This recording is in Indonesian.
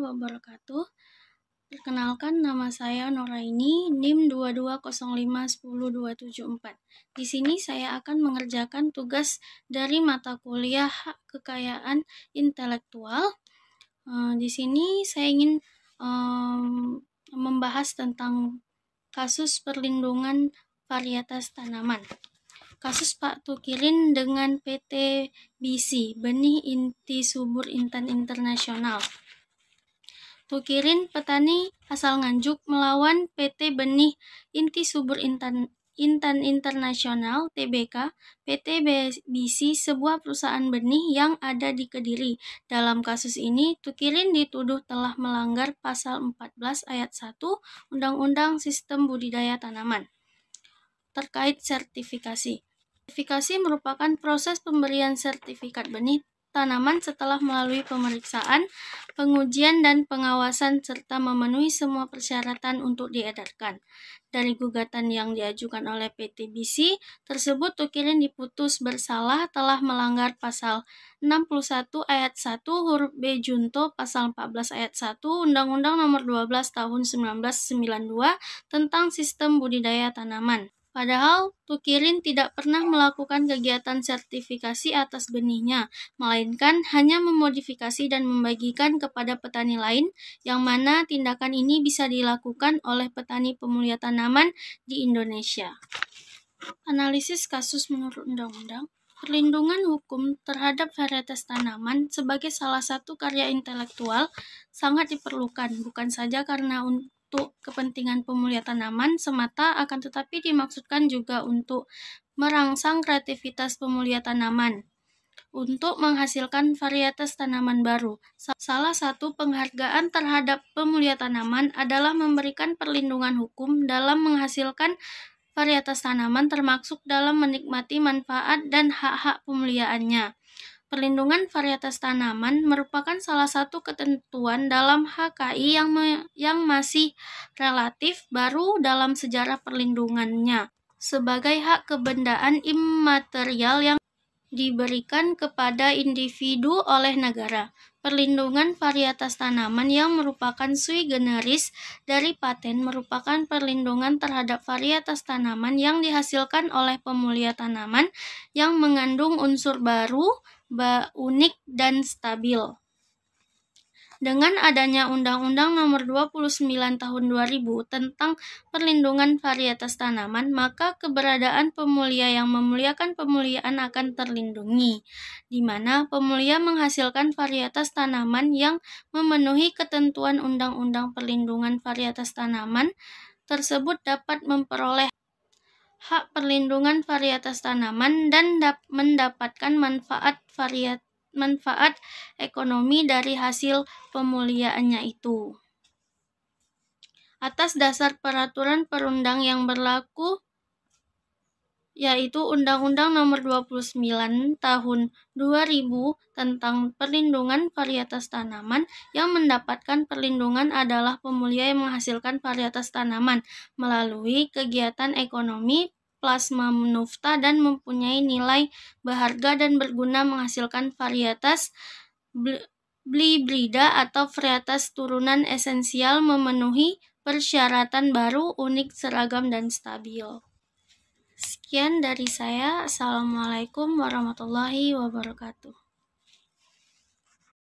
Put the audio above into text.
wabarakatuh. Perkenalkan, nama saya Noraini, NIM 2205102274. Di sini saya akan mengerjakan tugas dari mata kuliah Hak Kekayaan Intelektual. Di sini saya ingin membahas tentang kasus perlindungan varietas tanaman. Kasus Pak Tukirin dengan PT BC, Benih Inti Subur Intan Internasional. Tukirin, petani asal Nganjuk, melawan PT Benih Inti Subur Intan Internasional (TBK), PT BC, sebuah perusahaan benih yang ada di Kediri. Dalam kasus ini, Tukirin dituduh telah melanggar Pasal 14 Ayat 1 Undang-Undang Sistem Budidaya Tanaman terkait sertifikasi. Sertifikasi merupakan proses pemberian sertifikat benih tanaman setelah melalui pemeriksaan, pengujian, dan pengawasan serta memenuhi semua persyaratan untuk diedarkan. Dari gugatan yang diajukan oleh PT BC tersebut, Tukirin diputus bersalah telah melanggar Pasal 61 Ayat 1 huruf B junto Pasal 14 Ayat 1 Undang-Undang Nomor 12 Tahun 1992 tentang Sistem Budidaya Tanaman. Padahal Tukirin tidak pernah melakukan kegiatan sertifikasi atas benihnya, melainkan hanya memodifikasi dan membagikan kepada petani lain, yang mana tindakan ini bisa dilakukan oleh petani pemulia tanaman di Indonesia. Analisis kasus menurut undang-undang. Perlindungan hukum terhadap varietas tanaman sebagai salah satu karya intelektual sangat diperlukan, bukan saja karena untuk kepentingan pemulia tanaman semata, akan tetapi dimaksudkan juga untuk merangsang kreativitas pemulia tanaman untuk menghasilkan varietas tanaman baru. Salah satu penghargaan terhadap pemulia tanaman adalah memberikan perlindungan hukum dalam menghasilkan varietas tanaman, termasuk dalam menikmati manfaat dan hak-hak pemuliaannya. Perlindungan varietas tanaman merupakan salah satu ketentuan dalam HKI yang masih relatif baru dalam sejarah perlindungannya, sebagai hak kebendaan imaterial yang diberikan kepada individu oleh negara. Perlindungan varietas tanaman yang merupakan sui generis dari paten merupakan perlindungan terhadap varietas tanaman yang dihasilkan oleh pemulia tanaman yang mengandung unsur baru, unik, dan stabil. Dengan adanya Undang-Undang Nomor 29 Tahun 2000 tentang perlindungan varietas tanaman, maka keberadaan pemulia yang memuliakan pemuliaan akan terlindungi, di mana pemulia menghasilkan varietas tanaman yang memenuhi ketentuan Undang-Undang Perlindungan Varietas Tanaman tersebut dapat memperoleh hak perlindungan varietas tanaman dan mendapatkan manfaat ekonomi dari hasil pemuliaannya itu. Atas dasar peraturan perundang yang berlaku, yaitu Undang-Undang Nomor 29 Tahun 2000 tentang perlindungan varietas tanaman, yang mendapatkan perlindungan adalah pemulia yang menghasilkan varietas tanaman melalui kegiatan ekonomi plasma nufta dan mempunyai nilai berharga dan berguna menghasilkan varietas blibrida atau varietas turunan esensial memenuhi persyaratan baru, unik, seragam, dan stabil. Sekian dari saya. Assalamualaikum warahmatullahi wabarakatuh.